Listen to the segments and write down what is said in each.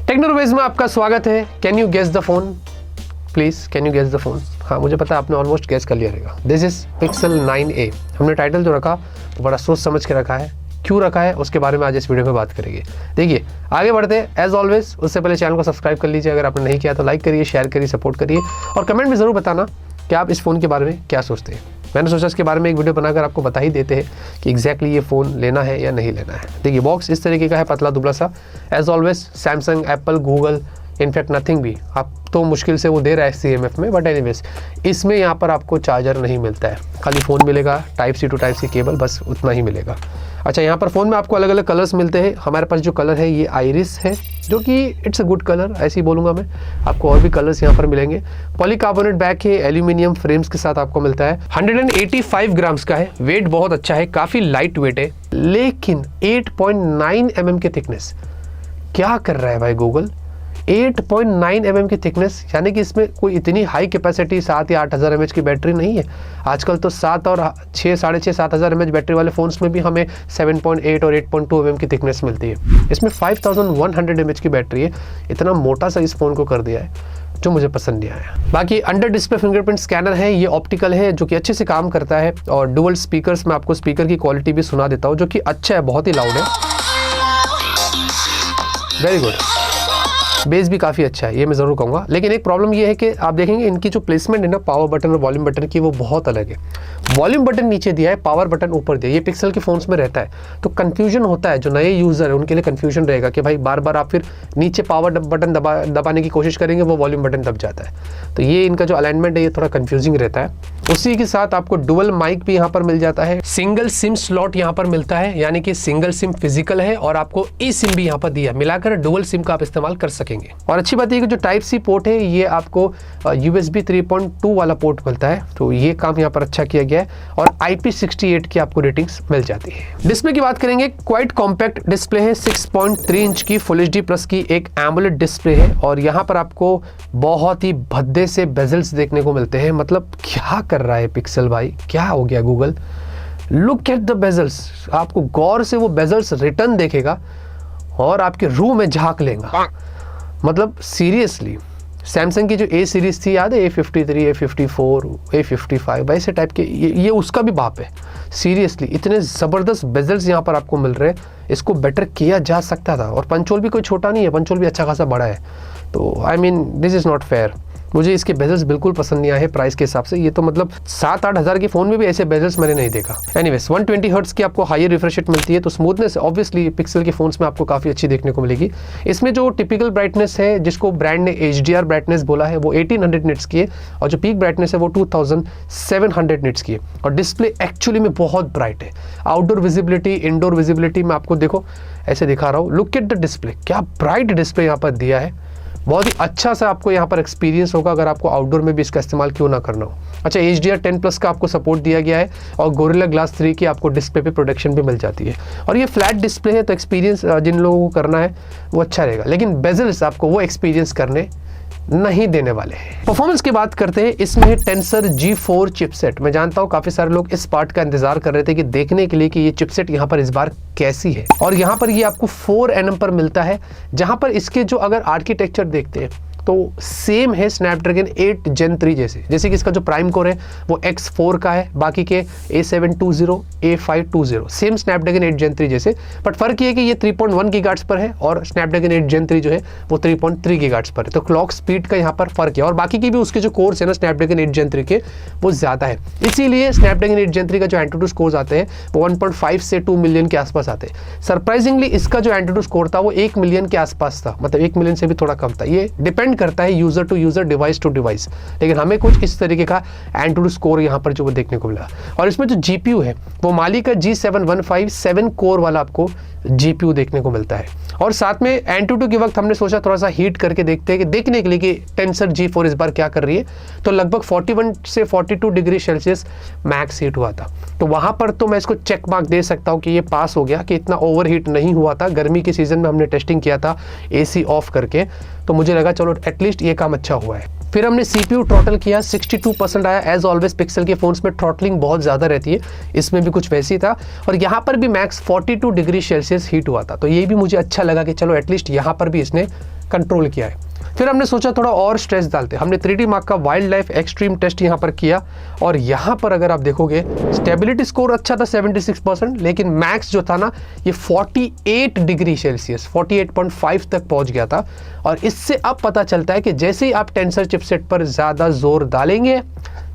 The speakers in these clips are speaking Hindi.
टेक्नोलॉजीज में आपका स्वागत है। Can you guess the phone please, can you guess the phone? हाँ, मुझे पता है आपने ऑलमोस्ट गेस कर लिया रहेगा। This is pixel 9a। हमने टाइटल जो रखा वो बड़ा सोच समझ के रखा है। क्यों रखा है उसके बारे में आज इस वीडियो में बात करेंगे। देखिए, आगे बढ़ते हैं। एज ऑलवेज उससे पहले चैनल को सब्सक्राइब कर लीजिए, अगर आपने नहीं किया तो लाइक करिए, शेयर करिए, सपोर्ट करिए और कमेंट में ज़रूर बताना कि आप इस फ़ोन के बारे में क्या सोचते हैं। मैंने सोचा इसके बारे में एक वीडियो बनाकर आपको बता ही देते हैं कि एग्जैक्टली ये फ़ोन लेना है या नहीं लेना है। देखिए, बॉक्स इस तरीके का है, पतला दुबला सा। As always Samsung, Apple, Google, in fact Nothing भी आप तो मुश्किल से वो दे रहा है CMF में, बट एनीवेज इसमें यहाँ पर आपको चार्जर नहीं मिलता है, खाली फ़ोन मिलेगा, type C to type C cable, बस उतना ही मिलेगा। अच्छा, यहाँ पर फ़ोन में आपको अलग अलग कलर्स मिलते हैं। हमारे पास जो कलर है ये आइरिस है, जो कि इट्स अ गुड कलर, ऐसे ही बोलूँगा मैं। आपको और भी कलर्स यहाँ पर मिलेंगे। पॉलीकार्बोनेट बैक है, एल्यूमिनियम फ्रेम्स के साथ आपको मिलता है। 185 ग्राम्स का है, वेट बहुत अच्छा है, काफ़ी लाइट वेट है, लेकिन 8.9 mm की थिकनेस। क्या कर रहा है भाई गूगल? 8.9 mm की थिकनेस, यानी कि इसमें कोई इतनी हाई कैपेसिटी 7 या 8000 mAh की बैटरी नहीं है। आजकल तो 7 और 6, 6.5, 7000 mAh बैटरी वाले फ़ोन्स में भी हमें 7.8 और 8.2 mm की थिकनेस मिलती है। इसमें 5100 mAh की बैटरी है। इतना मोटा सा इस फ़ोन को कर दिया है, जो मुझे पसंद नहीं आया। बाकी अंडर डिस्प्ले फिंगरप्रिंट स्कैनर है, ये ऑप्टिकल है, जो कि अच्छे से काम करता है। और डुअल स्पीकर्स में आपको स्पीकर की क्वालिटी भी सुना देता हूँ, जो कि अच्छा है, बहुत ही लाउड है, वेरी गुड। बेस भी काफ़ी अच्छा है, ये मैं ज़रूर कहूँगा। लेकिन एक प्रॉब्लम ये है कि आप देखेंगे इनकी जो प्लेसमेंट है ना, पावर बटन और वॉल्यूम बटन की, वो बहुत अलग है। वॉल्यूम बटन नीचे दिया है, पावर बटन ऊपर दिया है। ये पिक्सल के फ़ोन्स में रहता है, तो कन्फ्यूजन होता है। जो नए यूज़र है उनके लिए कन्फ्यूजन रहेगा कि भाई बार बार आप फिर नीचे पावर बटन दबाने की कोशिश करेंगे, वो वॉल्यूम बटन दब जाता है। तो ये इनका जो अलाइनमेंट है ये थोड़ा कन्फ्यूजिंग रहता है। उसी के साथ आपको डुअल माइक भी यहाँ पर मिल जाता है। सिंगल सिम स्लॉट यहाँ पर मिलता है, यानी कि सिंगल सिम फिजिकल है और आपको ई सिम भी यहाँ पर दिया है। मिलाकर डुअल सिम का आप इस्तेमाल कर सकेंगे। और अच्छी बात है कि जो टाइप सी पोर्ट है ये आपको USB 3.2 वाला पोर्ट मिलता है, तो ये काम यहाँ पर अच्छा किया गया है। और IP68 की आपको रेटिंग्स मिल जाती है। डिस्प्ले की बात करेंगे, क्वाइट कॉम्पैक्ट डिस्प्ले है, 6.3 इंच की फुल HD प्लस की एक एमोलेड डिस्प्ले है। और यहाँ पर आपको बहुत ही भद्दे से बेजल्स देखने को मिलते हैं। मतलब क्या कर रहा है पिक्सल भाई, क्या हो गया Google? Look at the bezels. आपको गौर से वो बेजल्स रिटर्न देखेगा और आपके रूह में झांक लेगा। मतलब सीरियसली, सैमसंग की जो A सीरीज़ थी, याद है? A53, A54, A55, वैसे टाइप के ये उसका भी बाप है। सीरियसली, इतने ज़बरदस्त बेजल्स यहाँ पर आपको मिल रहे हैं। इसको बेटर किया जा सकता था। और पंचोल भी कोई छोटा नहीं है, पंचोल भी अच्छा खासा बड़ा है। तो I mean this is not fair. मुझे इसके बेजल्स बिल्कुल पसंद नहीं आए प्राइस के हिसाब से। ये तो मतलब 7-8 हज़ार के फ़ोन में भी ऐसे बेजल्स मैंने नहीं देखा। एनीवेज 120 हर्ट्ज़ की आपको हायर रिफ्रेश रेट मिलती है, तो स्मूथनेस ऑब्वियसली पिक्सल के फ़ोन्स में आपको काफ़ी अच्छी देखने को मिलेगी। इसमें जो टिपिकल ब्राइटनेस है, जिसको ब्रांड ने HDR ब्राइटनेस बोला है, वो 1800 निट्स की है। और जो पीक ब्राइटनेस है वो 2700 निट्स की है। और डिस्प्ले एक्चुअली में बहुत ब्राइट है। आउटडोर विजिबिलिटी, इंडोर विजिबिलिटी में आपको देखो ऐसे दिखा रहा हूँ। लुक एट द डिस्प्ले, क्या ब्राइट डिस्प्ले यहाँ पर दिया है। बहुत ही अच्छा सा आपको यहाँ पर एक्सपीरियंस होगा, अगर आपको आउटडोर में भी इसका इस्तेमाल क्यों ना करना हो। अच्छा, HDR 10+ का आपको सपोर्ट दिया गया है और गोरिल्ला ग्लास 3 की आपको डिस्प्ले पे प्रोटेक्शन भी मिल जाती है। और ये फ्लैट डिस्प्ले है, तो एक्सपीरियंस जिन लोगों को करना है वो अच्छा रहेगा। लेकिन बेजल्स आपको वो एक्सपीरियंस करने नहीं देने वाले हैं। परफॉर्मेंस की बात करते हैं, इसमें टेंसर G4 चिपसेट। मैं जानता हूँ काफ़ी सारे लोग इस पार्ट का इंतजार कर रहे थे कि देखने के लिए कि ये चिपसेट यहाँ पर इस बार कैसी है। और यहाँ पर ये आपको 4 nm पर मिलता है, जहाँ पर इसके जो अगर आर्किटेक्चर देखते हैं तो सेम है स्नैपड्रैगन 8 Gen 3 जैसे कि इसका जो प्राइम कोर है वो X4 का है, बाकी के A720, A520 same Snapdragon 8 Gen 3 जैसे। बट फर्क ये है कि ये 3.1 गीगाहर्ट्ज़ पर है और स्नैपड्रैगन 8 Gen 3 जो है वो 3.3 गीगाहर्ट्ज़ पर है। तो क्लॉक स्पीड का यहाँ पर फर्क है। और बाकी की भी उसके जो कोर्स है ना स्नैपड्रैगन 8 Gen 3 के, वो ज़्यादा है। इसीलिए स्नैपड्रैगन 8 Gen 3 का जो एंटूटू स्कोर्स आते हैं वो 1.5 से 2 मिलियन के आसपास आते हैं। सरप्राइजिंगली इसका जो एंटूटू स्कोर था वो 1 मिलियन के आसपास था, मतलब 1 मिलियन से भी थोड़ा कम था। ये डिपेंड करता है user to user, device to device. लेकिन हमें कुछ इस तरीके का एंटूटू स्कोर यहाँ पर जो वो देखने को मिला। और इसमें जो GPU है वो माली का G715 7 कोर वाला आपको GPU देखने को मिलता है। और साथ में एंटूटू के वक्त हमने सोचा थोड़ा सा हीट करके देखते हैं कि देखने के लिए कि टेंसर G4 इस बार क्या कर रही है। तो लगभग 41 से 42 डिग्री सेल्सियस मैक्स हीट हुआ था। तो वहाँ पर तो मैं इसको चेक मार्क दे सकता हूँ कि ये पास हो गया, कि इतना ओवर हीट नहीं हुआ था। गर्मी के सीजन में हमने टेस्टिंग किया था AC ऑफ करके, तो मुझे लगा चलो एटलीस्ट ये काम अच्छा हुआ है। फिर हमने CPU थ्रॉटल किया, 62% आया। एज ऑलवेज पिक्सल के फोन्स में थ्रॉटलिंग बहुत ज़्यादा रहती है, इसमें भी कुछ वैसी था। और यहाँ पर भी मैक्स 42 डिग्री सेल्सियस हीट हुआ था, तो ये भी मुझे अच्छा लगा कि चलो एटलीस्ट यहाँ पर भी इसने कंट्रोल किया है। फिर हमने सोचा थोड़ा और स्ट्रेस डालते, हमने 3D मार्क का वाइल्ड लाइफ एक्सट्रीम टेस्ट यहाँ पर किया। और यहाँ पर अगर आप देखोगे स्टेबिलिटी स्कोर अच्छा था 76%, लेकिन मैक्स जो था ना ये 48 डिग्री सेल्सियस 48.5 तक पहुँच गया था। और इससे अब पता चलता है कि जैसे ही आप टेंसर चिपसेट पर ज़्यादा जोर डालेंगे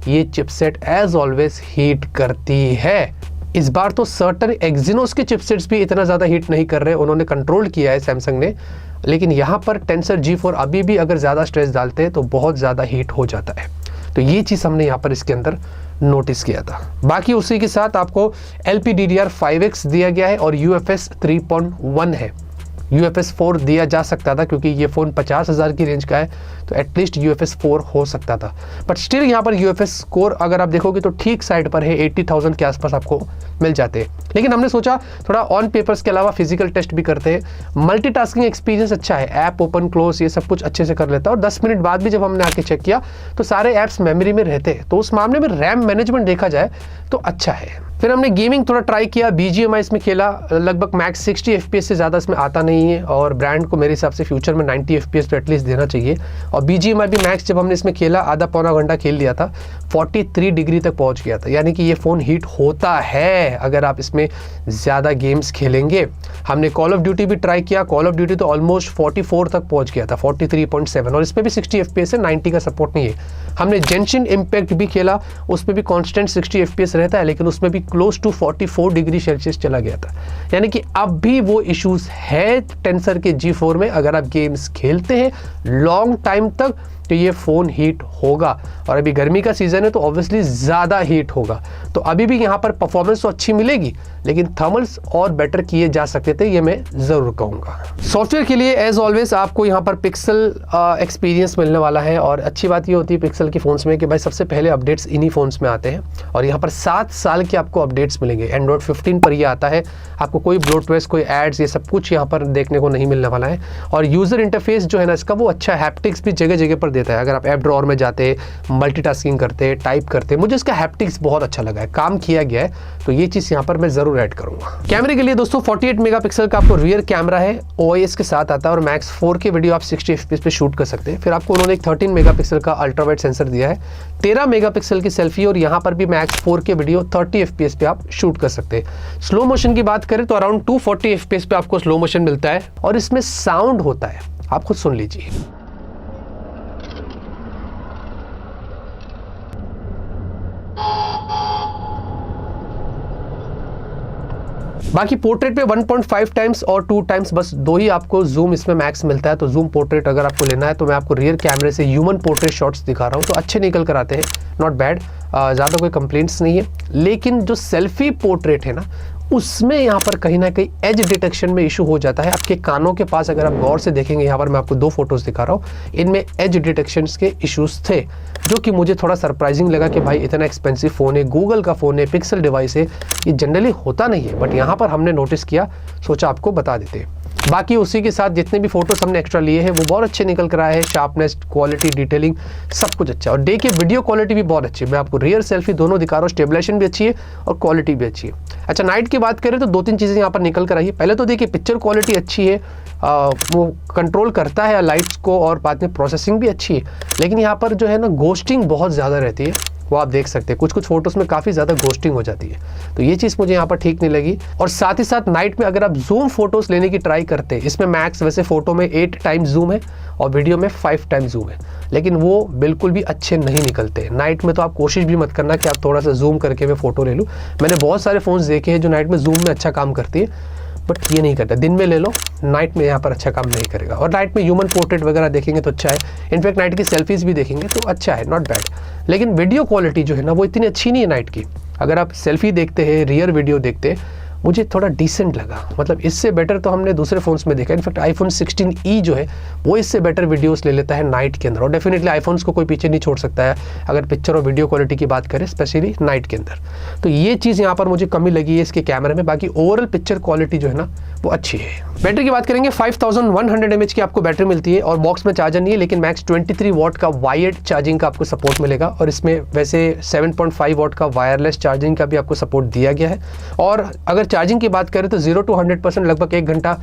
ये चिपसेट एज ऑलवेज हीट करती है। इस बार तो सर्टन एक्जिनोस के चिपसेट्स भी इतना ज़्यादा हीट नहीं कर रहे, उन्होंने कंट्रोल किया है सैमसंग ने। लेकिन यहाँ पर टेंसर G4 अभी भी अगर ज़्यादा स्ट्रेस डालते हैं तो बहुत ज़्यादा हीट हो जाता है। तो ये चीज़ हमने यहाँ पर इसके अंदर नोटिस किया था। बाकी उसी के साथ आपको LPDDR5X दिया गया है और UFS 3.1 है। UFS 4 दिया जा सकता था क्योंकि ये फ़ोन 50,000 की रेंज का है, तो एटलीस्ट UFS 4 हो सकता था। बट स्टिल यहाँ पर UFS स्कोर अगर आप देखोगे तो ठीक साइड पर है, 80,000 के आसपास आपको मिल जाते हैं। लेकिन हमने सोचा थोड़ा ऑन पेपर्स के अलावा फिजिकल टेस्ट भी करते हैं। मल्टीटास्किंग एक्सपीरियंस अच्छा है, ऐप ओपन क्लोज ये सब कुछ अच्छे से कर लेता है। और 10 मिनट बाद भी जब हमने आके चेक किया तो सारे ऐप्स मेमोरी में रहते हैं, तो उस मामले में रैम मैनेजमेंट देखा जाए तो अच्छा है। फिर हमने गेमिंग थोड़ा ट्राई किया, BGMI इसमें खेला, लगभग मैक्स 60 FPS से ज़्यादा इसमें आता नहीं है। और ब्रांड को मेरे हिसाब से फ्यूचर में 90 FPS तो एटलीस्ट देना चाहिए। और BGMI भी मैक्स जब हमने इसमें खेला आधा पौना घंटा खेल लिया था, 43 डिग्री तक पहुंच गया था। यानी कि ये फ़ोन हीट होता है अगर आप इसमें ज़्यादा गेम्स खेलेंगे। हमने कॉल ऑफ ड्यूटी भी ट्राई किया, कॉल ऑफ ड्यूटी तो ऑलमोस्ट 44 तक पहुँच गया था, 43.7, और इसमें भी 60 FPS है, 90 का सपोर्ट नहीं है। हमने जेंशिन इम्पैक्ट भी खेला, उसमें भी कॉन्स्टेंट 60 FPS रहता है, लेकिन उसमें भी क्लोज टू 44 डिग्री सेल्सियस चला गया था। यानी कि अब भी वो इश्यूज है टेंसर के G4 में। अगर आप गेम्स खेलते हैं लॉन्ग टाइम तक तो ये फ़ोन हीट होगा। और अभी गर्मी का सीज़न है तो ऑब्वियसली ज़्यादा हीट होगा। तो अभी भी यहाँ पर परफॉर्मेंस तो अच्छी मिलेगी, लेकिन थर्मल्स और बेटर किए जा सकते थे, ये मैं ज़रूर कहूँगा। सॉफ्टवेयर के लिए एज ऑलवेज आपको यहाँ पर पिक्सल एक्सपीरियंस मिलने वाला है। और अच्छी बात ये होती है पिक्सल के फ़ोन्स में कि भाई सबसे पहले अपडेट्स इन्हीं फ़ोन्स में आते हैं। और यहाँ पर 7 साल के आपको अपडेट्स मिलेंगे। एंड्रॉयड 15 पर ये आता है, आपको कोई ब्लोटवेयर, कोई एड्स, ये सब कुछ यहाँ पर देखने को नहीं मिलने वाला है। और यूज़र इंटरफेस जो है ना इसका वो अच्छा, हैप्टिक्स भी जगह जगह पर देता है। अगर आप ऐप ड्रॉअर में जाते, मल्टीटास्किंग करते, टाइप करते, मुझे इसका हैप्टिक्स बहुत अच्छा लगा है, काम किया गया है। तो ये चीज़ यहाँ पर मैं ज़रूर ऐड करूँगा। कैमरे के लिए दोस्तों 48 मेगापिक्सल का आपको रियर कैमरा है, OIS के साथ आता है। और मैक्स 4K वीडियो आप 60 FPS पे शूट कर सकते हैं। फिर आपको उन्होंने एक 13 मेगापिक्सल का अल्ट्रावाइड सेंसर दिया है, 13 मेगापिक्सल की सेल्फी, और यहाँ पर भी मैक्स 4K वीडियो 30 FPS पे आप शूट कर सकते हैं। स्लो मोशन की बात करें तो अराउंड 240 FPS पे आपको स्लो मोशन मिलता है। और इसमें साउंड होता है, आप खुद सुन लीजिए। बाकी पोर्ट्रेट पे 1.5 टाइम्स और 2 टाइम्स बस 2 ही आपको जूम इसमें मैक्स मिलता है। तो जूम पोर्ट्रेट अगर आपको लेना है तो मैं आपको रियर कैमरे से ह्यूमन पोर्ट्रेट शॉट्स दिखा रहा हूँ, तो अच्छे निकल कर आते हैं, नॉट बैड, ज़्यादा कोई कंप्लेंट्स नहीं है। लेकिन जो सेल्फी पोर्ट्रेट है ना उसमें यहाँ पर कहीं ना कहीं एज डिटेक्शन में इशू हो जाता है। आपके कानों के पास अगर आप गौर से देखेंगे, यहाँ पर मैं आपको 2 फोटोज़ दिखा रहा हूँ, इनमें एज डिटेक्शन के इश्यूज थे, जो कि मुझे थोड़ा सरप्राइजिंग लगा कि भाई इतना एक्सपेंसिव फ़ोन है, गूगल का फ़ोन है, पिक्सल डिवाइस है, ये जनरली होता नहीं है। बट यहाँ पर हमने नोटिस किया, सोचा आपको बता देते हैं। बाकी उसी के साथ जितने भी फोटोज हमने एक्स्ट्रा लिए हैं वो बहुत अच्छे निकल कर आए हैं, शार्पनेस, क्वालिटी, डिटेलिंग सब कुछ अच्छा है। और डे की वीडियो क्वालिटी भी बहुत अच्छी है, मैं आपको रियर सेल्फी दोनों दिखा रहा हूँ, स्टेबलाइजेशन भी अच्छी है और क्वालिटी भी अच्छी है। अच्छा, नाइट की बात करें तो 2-3 चीज़ें यहाँ पर निकल कर आई है। पहले तो देखिए पिक्चर क्वालिटी अच्छी है, वो कंट्रोल करता है लाइट्स को, और बाद में प्रोसेसिंग भी अच्छी है। लेकिन यहाँ पर जो है ना घोस्टिंग बहुत ज़्यादा रहती है, वो आप देख सकते हैं, कुछ कुछ फोटोज़ में काफ़ी ज़्यादा घोस्टिंग हो जाती है, तो ये चीज़ मुझे यहाँ पर ठीक नहीं लगी। और साथ ही साथ नाइट में अगर आप जूम फोटोज़ लेने की ट्राई करते हैं, इसमें मैक्स वैसे फ़ोटो में 8 टाइम्स जूम है और वीडियो में 5 टाइम्स जूम है, लेकिन वो बिल्कुल भी अच्छे नहीं निकलते। नाइट में तो आप कोशिश भी मत करना कि आप थोड़ा सा जूम करके मैं फ़ोटो ले लूँ। मैंने बहुत सारे फ़ोन्स देखे हैं जो नाइट में जूम में अच्छा काम करती है, बट ये नहीं करता। दिन में ले लो, नाइट में यहाँ पर अच्छा काम नहीं करेगा। और नाइट में ह्यूमन पोर्ट्रेट वगैरह देखेंगे तो अच्छा है, इनफैक्ट नाइट की सेल्फीज़ भी देखेंगे तो अच्छा है, नॉट बैड। लेकिन वीडियो क्वालिटी जो है ना वो इतनी अच्छी नहीं है नाइट की। अगर आप सेल्फी देखते हैं, रियर वीडियो देखते हैं, मुझे थोड़ा डिसेंट लगा। मतलब इससे बेटर तो हमने दूसरे फ़ोन्स में देखा, इनफैक्ट आईफोन 16e जो है वो इससे बेटर वीडियोस ले लेता है नाइट के अंदर, और डेफिनेटली आईफोन्स को कोई पीछे नहीं छोड़ सकता है अगर पिक्चर और वीडियो क्वालिटी की बात करें, स्पेशली नाइट के अंदर। तो ये चीज़ यहाँ पर मुझे कमी लगी है इसके कैमरे में। बाकी ओवरऑल पिक्चर क्वालिटी जो है ना वो अच्छी है। बैटरी की बात करेंगे, 5100 mAh की आपको बैटरी मिलती है और बॉक्स में चार्जर नहीं है, लेकिन मैक्स 23 वॉट का वायर्ड चार्जिंग का आपको सपोर्ट मिलेगा, और इसमें वैसे 7.5 वॉट का वायरलेस चार्जिंग का भी आपको सपोर्ट दिया गया है। और अगर चार्जिंग की बात करें तो 0 to 100% लगभग 1 घंटा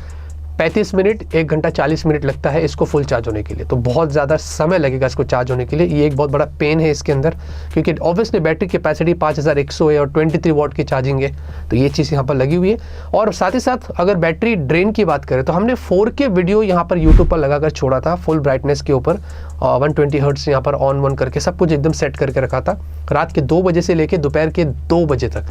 35 मिनट 1 घंटा 40 मिनट लगता है इसको फुल चार्ज होने के लिए। तो बहुत ज़्यादा समय लगेगा इसको चार्ज होने के लिए, ये एक बहुत बड़ा पेन है इसके अंदर, क्योंकि ऑब्वियसली बैटरी कैपेसिटी 5100 है और 23 वॉट की चार्जिंग है, तो ये चीज़ यहाँ पर लगी हुई है। और साथ ही साथ अगर बैटरी ड्रेन की बात करें तो हमने 4K वीडियो यहाँ पर यूट्यूब पर लगाकर छोड़ा था फुल ब्राइटनेस के ऊपर, 120 हर्ट्ज यहाँ पर ऑन करके सब कुछ एकदम सेट करके रखा था। रात के 2 बजे से लेकर दोपहर के 2 बजे तक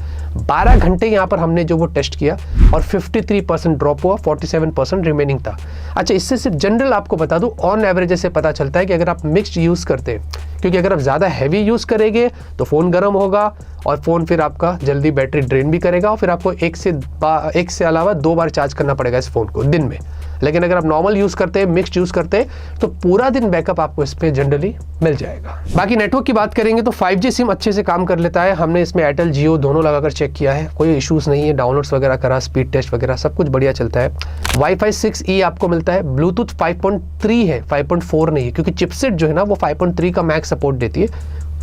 12 घंटे यहाँ पर हमने जो वो टेस्ट किया, और 53% ड्रॉप हुआ, 47% रिमेनिंग था। अच्छा, इससे सिर्फ जनरल आपको बता दूं, ऑन एवरेज से पता चलता है कि अगर आप मिक्स्ड यूज़ करते हैं, क्योंकि अगर आप ज़्यादा हैवी यूज़ करेंगे तो फ़ोन गर्म होगा और फ़ोन फिर आपका जल्दी बैटरी ड्रेन भी करेगा, और फिर आपको एक से अलावा 2 बार चार्ज करना पड़ेगा इस फ़ोन को दिन में। लेकिन अगर आप नॉर्मल यूज़ करते हैं, मिक्स्ड यूज़ करते हैं, तो पूरा दिन बैकअप आपको इस पर जनरली मिल जाएगा। बाकी नेटवर्क की बात करेंगे तो 5G सिम अच्छे से काम कर लेता है। हमने इसमें एयरटेल जियो दोनों लगाकर चेक किया है, कोई इश्यूज़ नहीं है, डाउनलोड्स वगैरह करा, स्पीड टेस्ट वगैरह सब कुछ बढ़िया चलता है। वाईफाई 6E आपको मिलता है, ब्लूटूथ 5.3 है, 5.4 नहीं है, क्योंकि चिपसेट जो है ना वो 5.3 का मैक्स सपोर्ट देती है,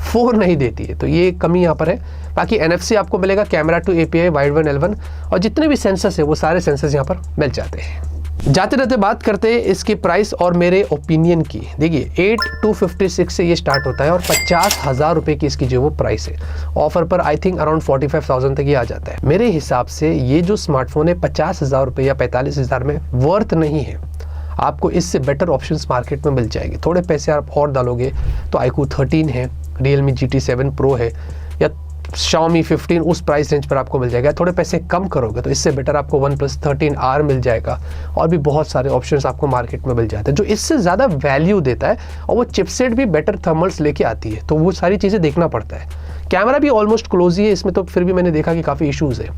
4 नहीं देती है, तो ये कमी यहाँ पर है। बाकी NFC आपको मिलेगा, camera two API, Widevine L1, और जितने भी सेंसर्स है वो सारे सेंसर्स यहाँ पर मिल जाते हैं। जाते रहते बात करते हैं इसके प्राइस और मेरे ओपिनियन की। देखिए 8256 से ये स्टार्ट होता है और 50,000 रुपये की इसकी जो वो प्राइस है। ऑफर पर आई थिंक अराउंड 45,000 तक ये आ जाता है। मेरे हिसाब से ये जो स्मार्टफोन है 50,000 रुपये या 45,000 में वर्थ नहीं है। आपको इससे बेटर ऑप्शंस मार्केट में मिल जाएंगे। थोड़े पैसे आप और डालोगे तो iQOO 13 है, Realme GT7 Pro है, या Xiaomi 15 उस प्राइस रेंज पर आपको मिल जाएगा। थोड़े पैसे कम करोगे तो इससे बेटर आपको OnePlus 13R मिल जाएगा, और भी बहुत सारे ऑप्शंस आपको मार्केट में मिल जाते हैं जो इससे ज़्यादा वैल्यू देता है, और वो चिपसेट भी बेटर थर्मल्स लेके आती है, तो वो सारी चीज़ें देखना पड़ता है। कैमरा भी ऑलमोस्ट क्लोज ही है इसमें, तो फिर भी मैंने देखा कि काफ़ी इशूज़ है।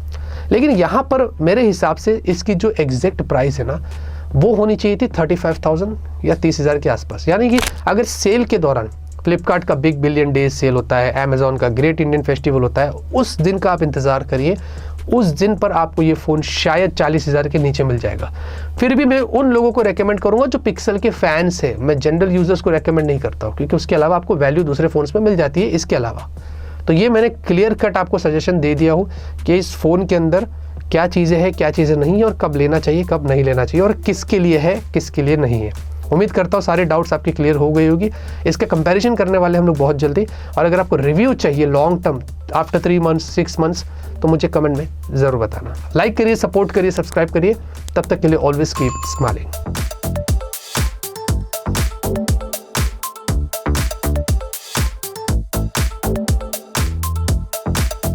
लेकिन यहाँ पर मेरे हिसाब से इसकी जो एग्जैक्ट प्राइस है ना वो होनी चाहिए थी 35,000 या 30,000 के आसपास। यानी कि अगर सेल के दौरान फ्लिपकार्ट का बिग बिलियन डेज सेल होता है, अमेजॉन का ग्रेट इंडियन फेस्टिवल होता है, उस दिन का आप इंतज़ार करिए, उस दिन पर आपको ये फ़ोन शायद 40,000 के नीचे मिल जाएगा। फिर भी मैं उन लोगों को रेकमेंड करूंगा जो पिक्सल के फैंस हैं, मैं जनरल यूजर्स को रेकमेंड नहीं करता हूँ, क्योंकि उसके अलावा आपको वैल्यू दूसरे फ़ोन्स में मिल जाती है इसके अलावा। तो ये मैंने क्लियर कट आपको सजेशन दे दिया हूँ कि इस फ़ोन के अंदर क्या चीज़ें हैं, क्या चीज़ें नहीं है, और कब लेना चाहिए कब नहीं लेना चाहिए, और किसके लिए है किसके लिए नहीं है। उम्मीद करता हूँ सारे डाउट्स आपकी क्लियर हो गई होगी। इसका कंपैरिजन करने वाले हम लोग बहुत जल्दी, और अगर आपको रिव्यू चाहिए long term after 3 months 6 months तो मुझे कमेंट में ज़रूर बताना। लाइक करिए, सपोर्ट करिए, सब्सक्राइब करिए। तब तक के लिए ऑलवेज कीप स्माइलिंग।